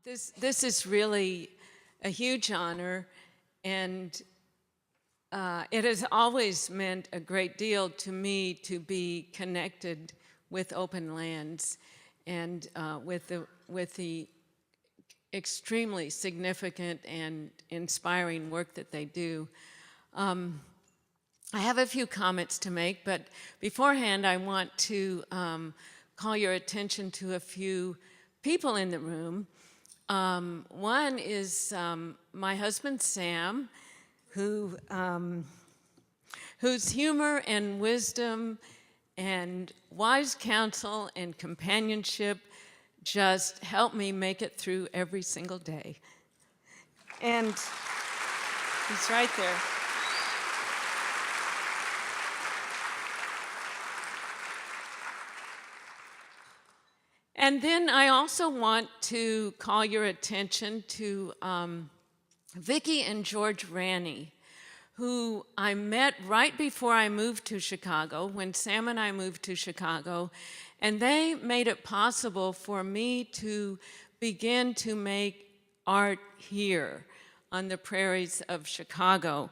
This is really a huge honor, and it has always meant a great deal to me to be connected with Openlands and with the extremely significant and inspiring work that they do. I have a few comments to make, but beforehand I want to call your attention to a few people in the room. One is my husband, Sam, whose humor and wisdom and wise counsel and companionship just help me make it through every single day. And he's right there. And then I also want to call your attention to Vicki and George Ranney, who I met right before I moved to Chicago, when Sam and I moved to Chicago, and they made it possible for me to begin to make art here on the prairies of Chicago.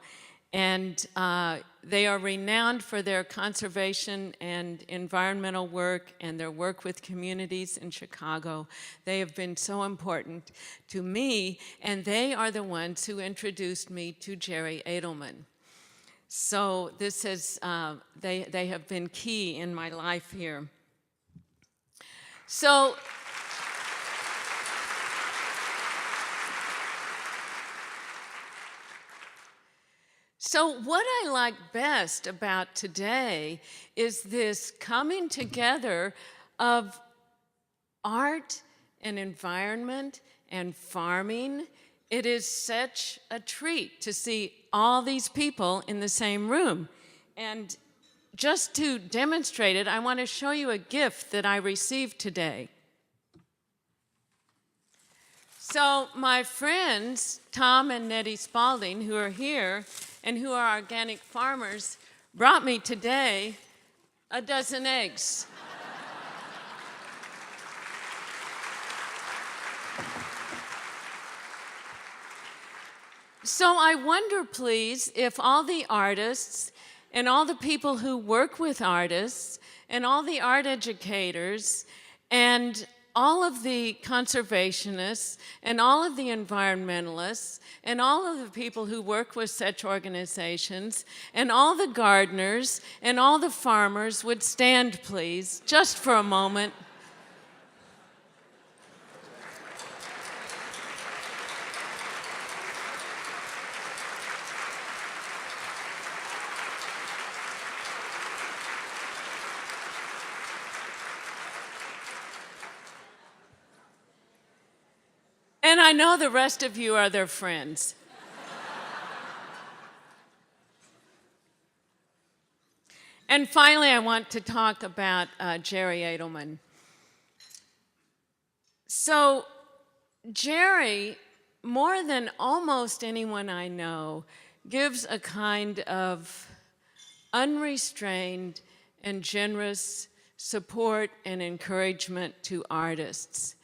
And they are renowned for their conservation and environmental work and their work with communities in Chicago. They have been so important to me, and they are the ones who introduced me to Jerry Edelman. So this is, they have been key in my life here. So, what I like best about today is this coming together of art and environment and farming. It is such a treat to see all these people in the same room. And just to demonstrate it, I want to show you a gift that I received today. So my friends, Tom and Nettie Spalding, who are here and who are organic farmers, brought me today a dozen eggs. So I wonder, please, if all the artists and all the people who work with artists and all the art educators and all of the conservationists and all of the environmentalists and all of the people who work with such organizations and all the gardeners and all the farmers would stand, please, just for a moment. And I know the rest of you are their friends. And finally, I want to talk about Jerry Edelman. So Jerry, more than almost anyone I know, gives a kind of unrestrained and generous support and encouragement to artists.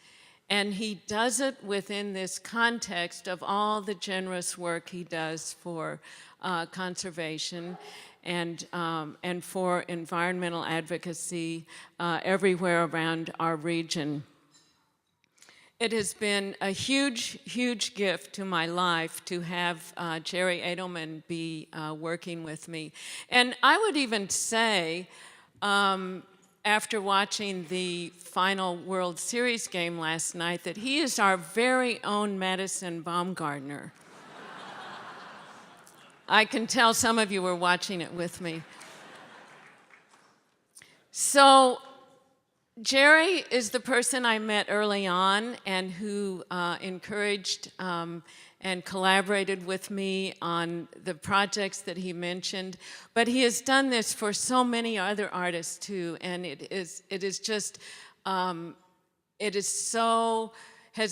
And he does it within this context of all the generous work he does for conservation and for environmental advocacy everywhere around our region. It has been a huge, huge gift to my life to have Jerry Edelman be working with me. And I would even say, after watching the final World Series game last night, that he is our very own Madison Baumgartner. I can tell some of you were watching it with me. So Jerry is the person I met early on and who encouraged and collaborated with me on the projects that he mentioned. But he has done this for so many other artists too, and it has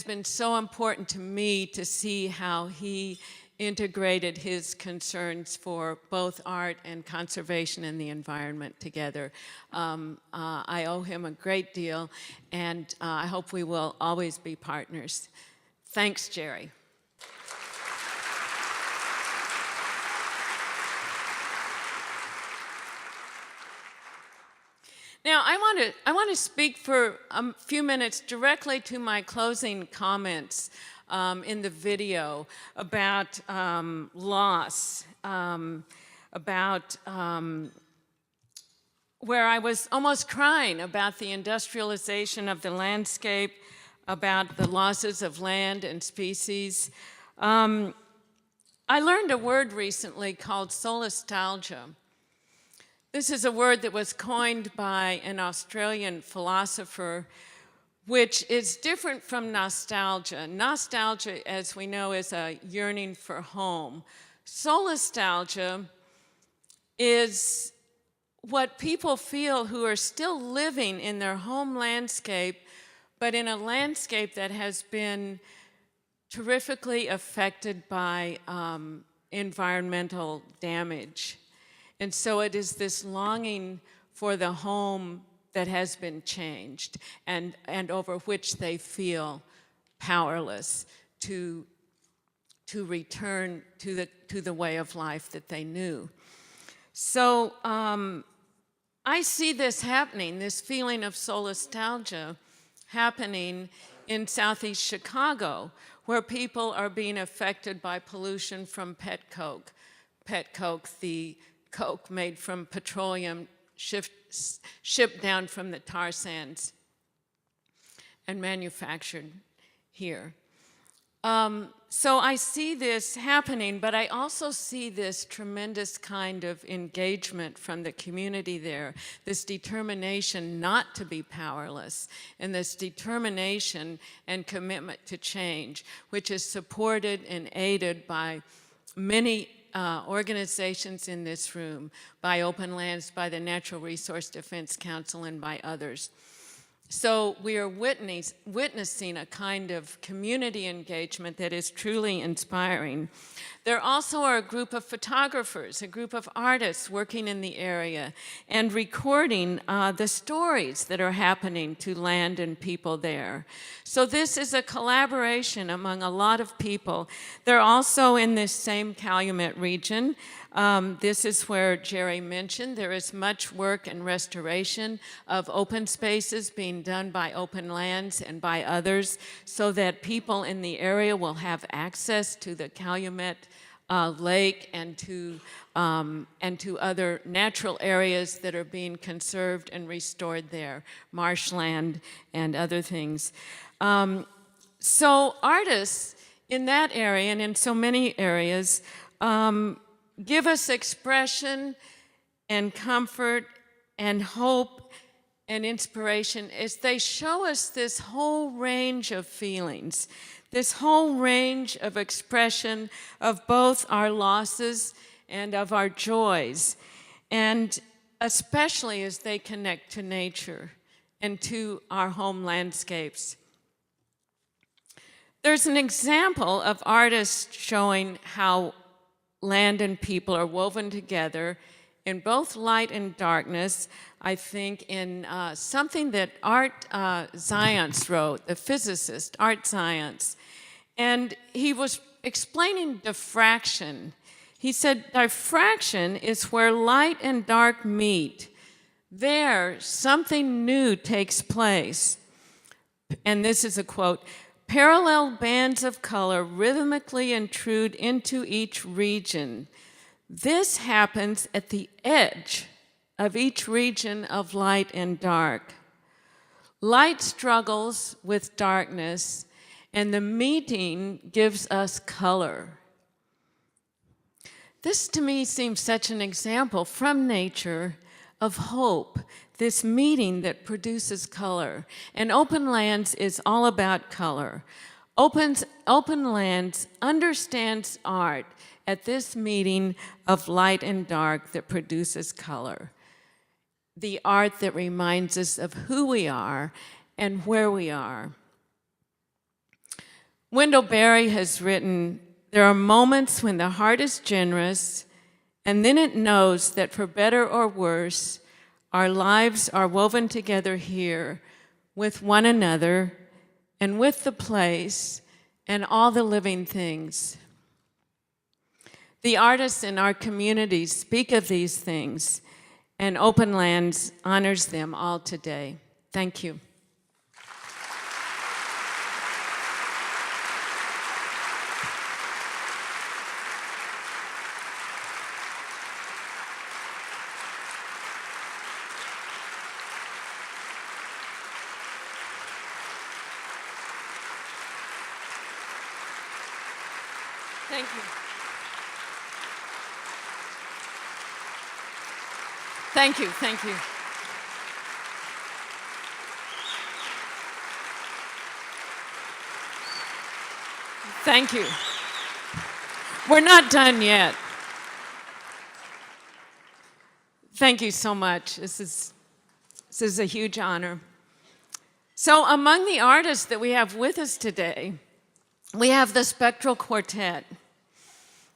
been so important to me to see how he integrated his concerns for both art and conservation and the environment together. I owe him a great deal, and I hope we will always be partners. Thanks, Jerry. Now, I want to speak for a few minutes directly to my closing comments in the video about loss, about where I was almost crying about the industrialization of the landscape, about the losses of land and species. I learned a word recently called solastalgia. This is a word that was coined by an Australian philosopher, which is different from nostalgia. Nostalgia, as we know, is a yearning for home. Solastalgia is what people feel who are still living in their home landscape, but in a landscape that has been terrifically affected by environmental damage. And so it is this longing for the home that has been changed and over which they feel powerless to return to the way of life that they knew. So I see this happening, this feeling of solastalgia happening in Southeast Chicago, where people are being affected by pollution from pet coke. Pet coke, the coke made from petroleum shipped down from the tar sands and manufactured here. So I see this happening, but I also see this tremendous kind of engagement from the community there, this determination not to be powerless, and this determination and commitment to change, which is supported and aided by many organizations in this room, by Openlands, by the Natural Resource Defense Council, and by others. So we are witnessing a kind of community engagement that is truly inspiring. There also are a group of photographers, a group of artists working in the area and recording the stories that are happening to land and people there. So this is a collaboration among a lot of people. They're also in this same Calumet region. This is where Jerry mentioned there is much work and restoration of open spaces being done by Openlands and by others so that people in the area will have access to the Calumet lake and to other natural areas that are being conserved and restored there, marshland and other things. So artists in that area and in so many areas give us expression and comfort and hope and inspiration as they show us this whole range of feelings, this whole range of expression of both our losses and of our joys, and especially as they connect to nature and to our home landscapes. There's an example of artists showing how land and people are woven together in both light and darkness, I think, in something that Art Science wrote, the physicist, Art Science. And he was explaining diffraction. He said, diffraction is where light and dark meet. There, something new takes place. And this is a quote, "Parallel bands of color rhythmically intrude into each region. This happens at the edge of each region of light and dark. Light struggles with darkness, and the meeting gives us color." This to me seems such an example from nature of hope, this meeting that produces color. And Openlands is all about color. Openlands understands art at this meeting of light and dark that produces color. The art that reminds us of who we are and where we are. Wendell Berry has written, "There are moments when the heart is generous, and then it knows that for better or worse, our lives are woven together here with one another and with the place and all the living things. The artists in our communities speak of these things, and Openlands honors them all today. Thank you. Thank you. Thank you, thank you. Thank you. We're not done yet. Thank you so much. This is a huge honor. So among the artists that we have with us today, we have the Spectral Quartet.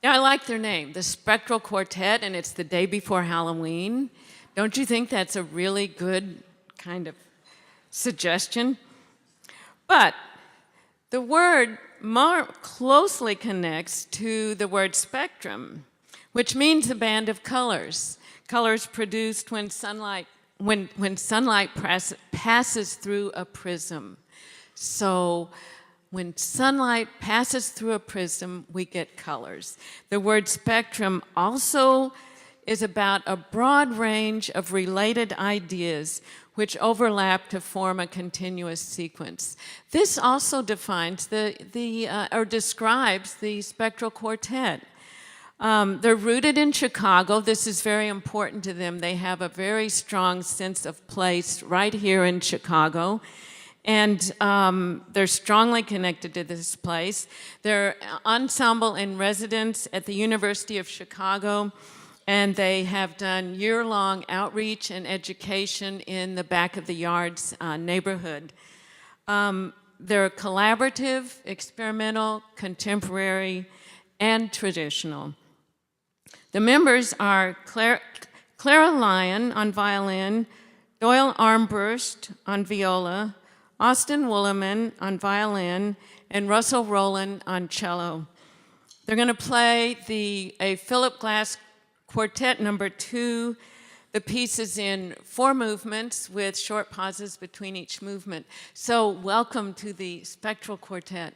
Now, I like their name, the Spectral Quartet, and it's the day before Halloween. Don't you think that's a really good kind of suggestion? But the word more closely connects to the word spectrum, which means a band of colors. Colors produced when sunlight passes through a prism. So when sunlight passes through a prism, we get colors. The word spectrum also is about a broad range of related ideas which overlap to form a continuous sequence. This also defines or describes the Spectral Quartet. They're rooted in Chicago. This is very important to them. They have a very strong sense of place right here in Chicago. And they're strongly connected to this place. They're ensemble in residence at the University of Chicago, and they have done year-long outreach and education in the Back of the Yards neighborhood. They're collaborative, experimental, contemporary, and traditional. The members are Clara Lyon on violin, Doyle Armburst on viola, Austin Wooleman on violin, and Russell Rowland on cello. They're going to play a Philip Glass Quartet number 2. The piece is in 4 movements with short pauses between each movement. So welcome to the Spectral Quartet.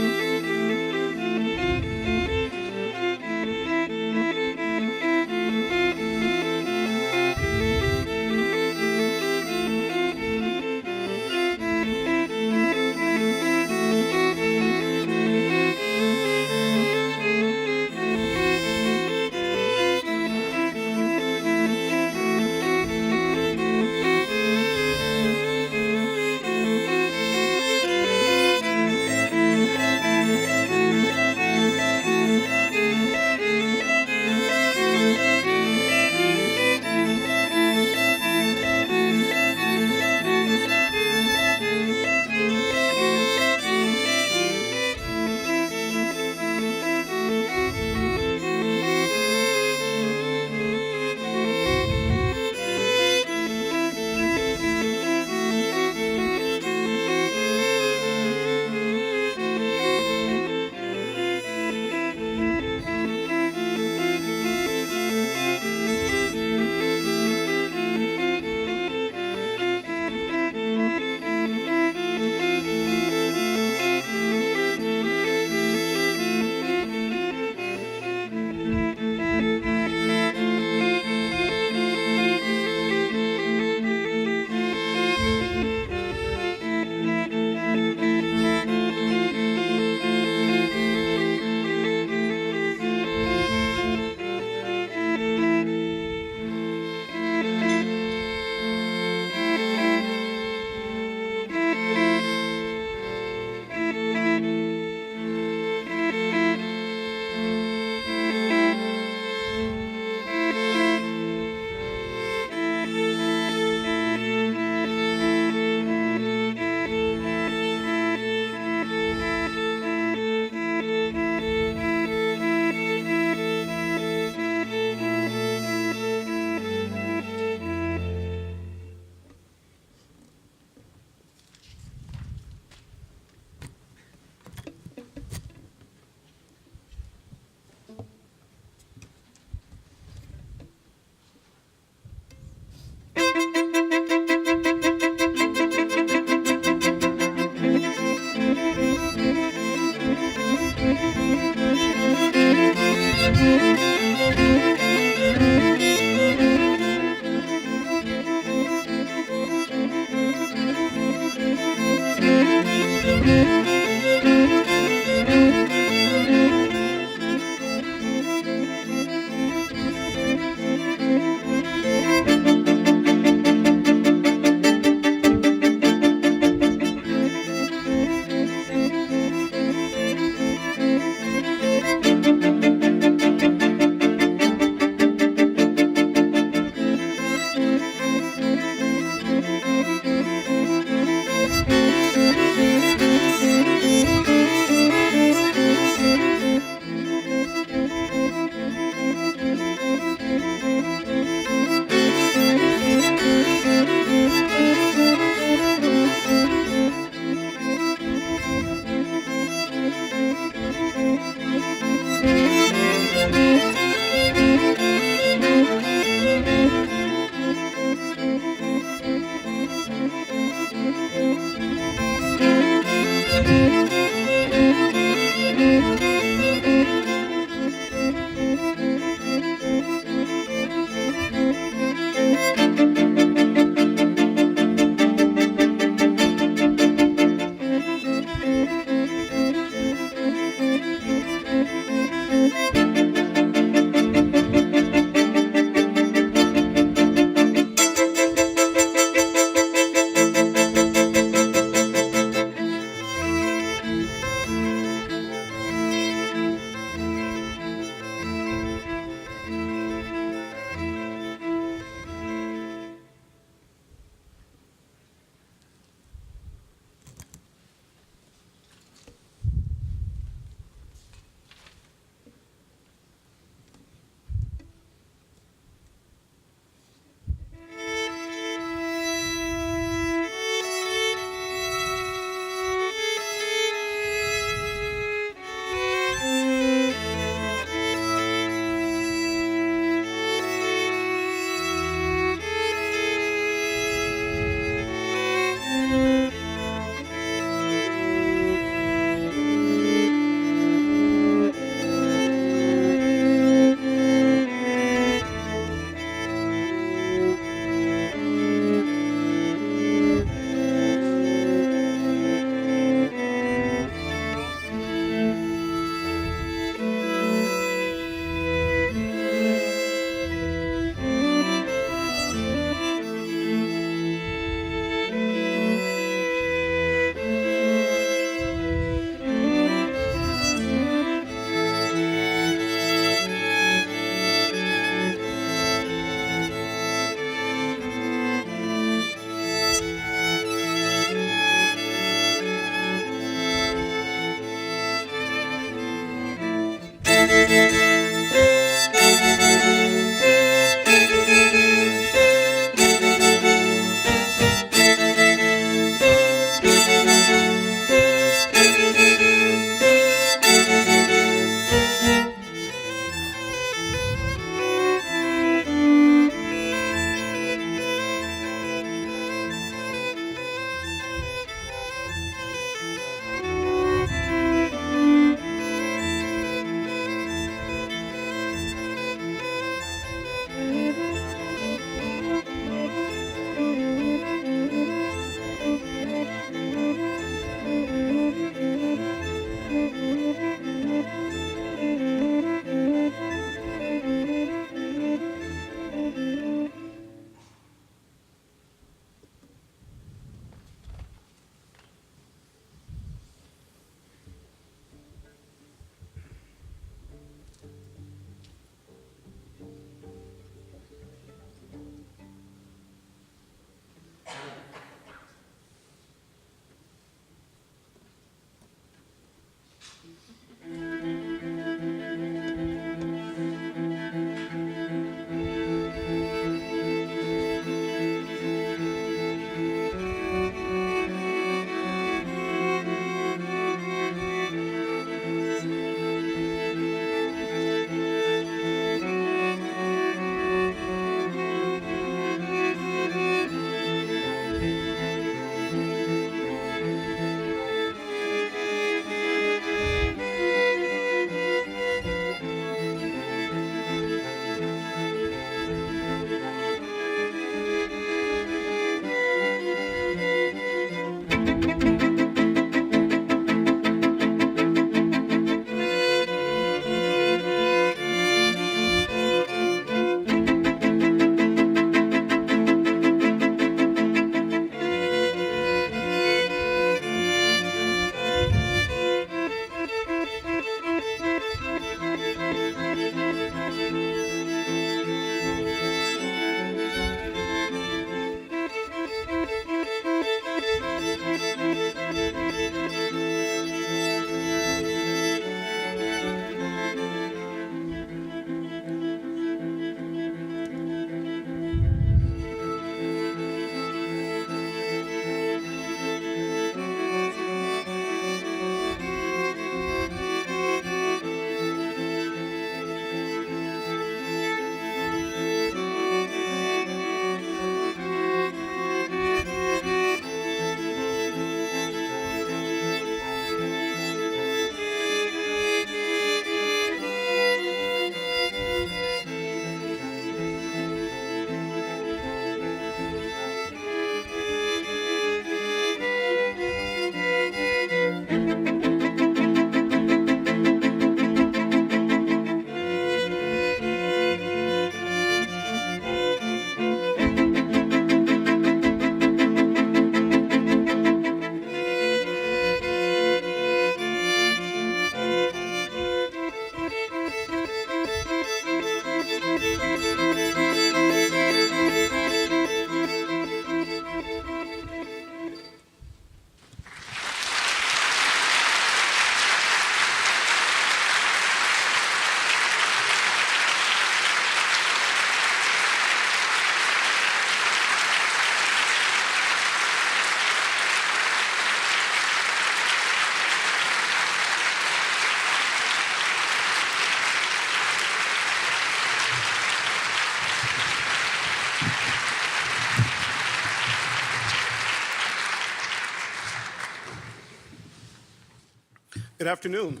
Good afternoon.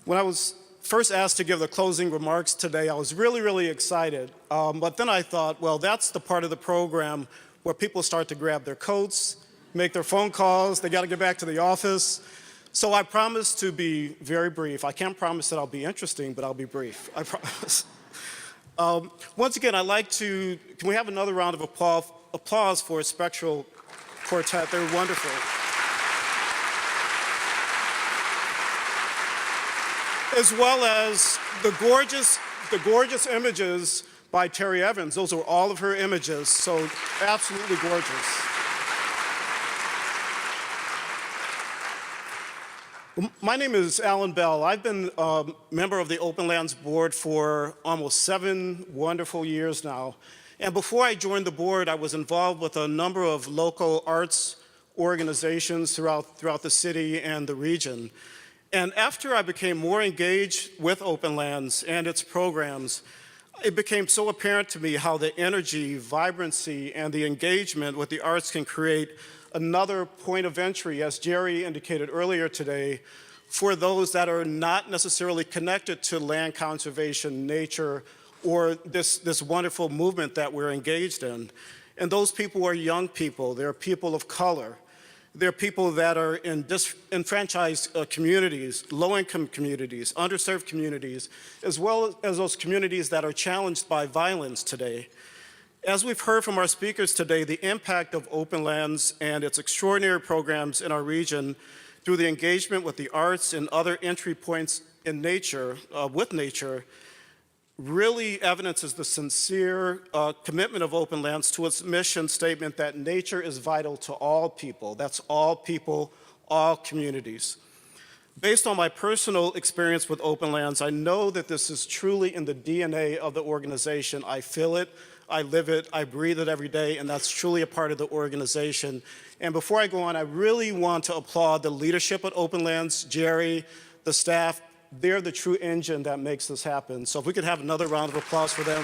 When I was first asked to give the closing remarks today, I was really excited. But then I thought, well, that's the part of the program where people start to grab their coats, make their phone calls, they got to get back to the office. So I promise to be very brief. I can't promise that I'll be interesting, but I'll be brief, I promise. Once again, I'd like to, can we have another round of applause for Spectral Quartet? They're wonderful. As well as the gorgeous images by Terry Evans. Those are all of her images, so absolutely gorgeous. My name is Alan Bell. I've been a member of the Openlands board for almost 7 wonderful years now. And before I joined the board, I was involved with a number of local arts organizations throughout the city and the region. And after I became more engaged with Openlands and its programs, it became so apparent to me how the energy, vibrancy, and the engagement with the arts can create another point of entry, as Jerry indicated earlier today, for those that are not necessarily connected to land conservation, nature, or this wonderful movement that we're engaged in. And those people are young people, they're people of color. They're people that are in disenfranchised communities, low-income communities, underserved communities, as well as those communities that are challenged by violence today. As we've heard from our speakers today, the impact of Openlands and its extraordinary programs in our region through the engagement with the arts and other entry points in nature, with nature, really evidences the sincere commitment of Openlands to its mission statement that nature is vital to all people. That's all people, all communities. Based on my personal experience with Openlands, I know that this is truly in the DNA of the organization. I feel it, I live it, I breathe it every day, and that's truly a part of the organization. And before I go on, I really want to applaud the leadership at Openlands, Jerry, the staff. They're the true engine that makes this happen. So if we could have another round of applause for them.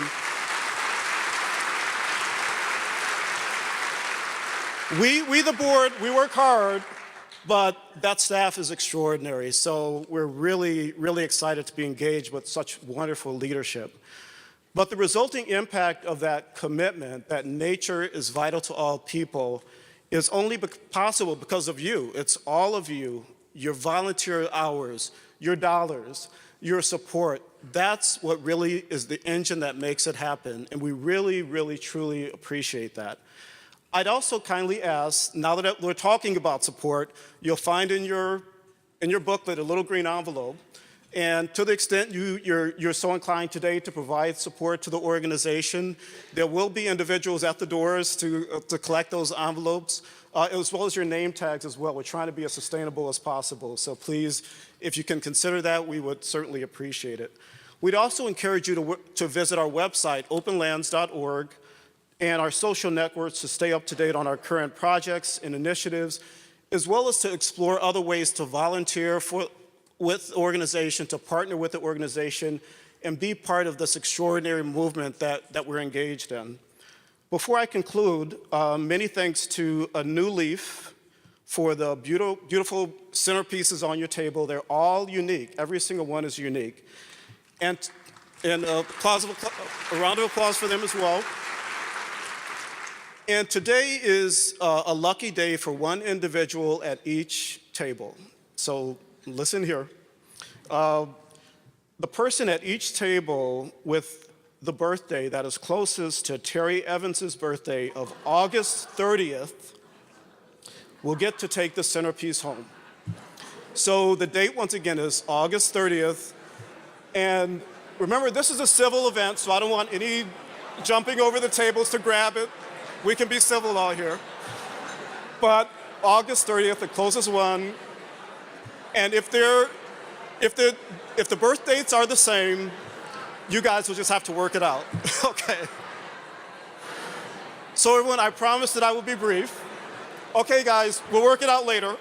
We the board, we work hard, but that staff is extraordinary. So we're really excited to be engaged with such wonderful leadership. But the resulting impact of that commitment, that nature is vital to all people, is only possible because of you. It's all of you, your volunteer hours, your dollars, your support. That's what really is the engine that makes it happen, and we really truly appreciate that. I'd also kindly ask, now that we're talking about support, you'll find in your booklet a little green envelope, and to the extent you're so inclined today to provide support to the organization, there will be individuals at the doors to collect those envelopes, as well as your name tags as well. We're trying to be as sustainable as possible, so please, if you can consider that, we would certainly appreciate it. We'd also encourage you to visit our website, openlands.org, and our social networks to stay up to date on our current projects and initiatives, as well as to explore other ways to volunteer with the organization, to partner with the organization, and be part of this extraordinary movement that we're engaged in. Before I conclude, many thanks to A New Leaf for the beautiful centerpieces on your table. They're all unique. Every single one is unique. And a round of applause for them as well. And today is a lucky day for one individual at each table. So listen here. The person at each table with the birthday that is closest to Terry Evans's birthday of August 30th will get to take the centerpiece home. So the date, once again, is August 30th. And remember, this is a civil event, so I don't want any jumping over the tables to grab it. We can be civil out here. But August 30th, the closest one. And if the birth dates are the same, you guys will just have to work it out. Okay. So everyone, I promise that I will be brief. Okay, guys, we'll work it out later.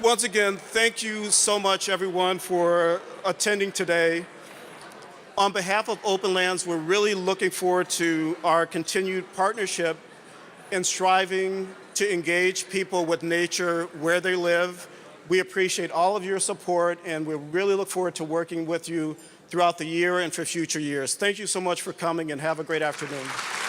Once again, thank you so much, everyone, for attending today. On behalf of Openlands, we're really looking forward to our continued partnership in striving to engage people with nature where they live. We appreciate all of your support, and we really look forward to working with you throughout the year and for future years. Thank you so much for coming, and have a great afternoon.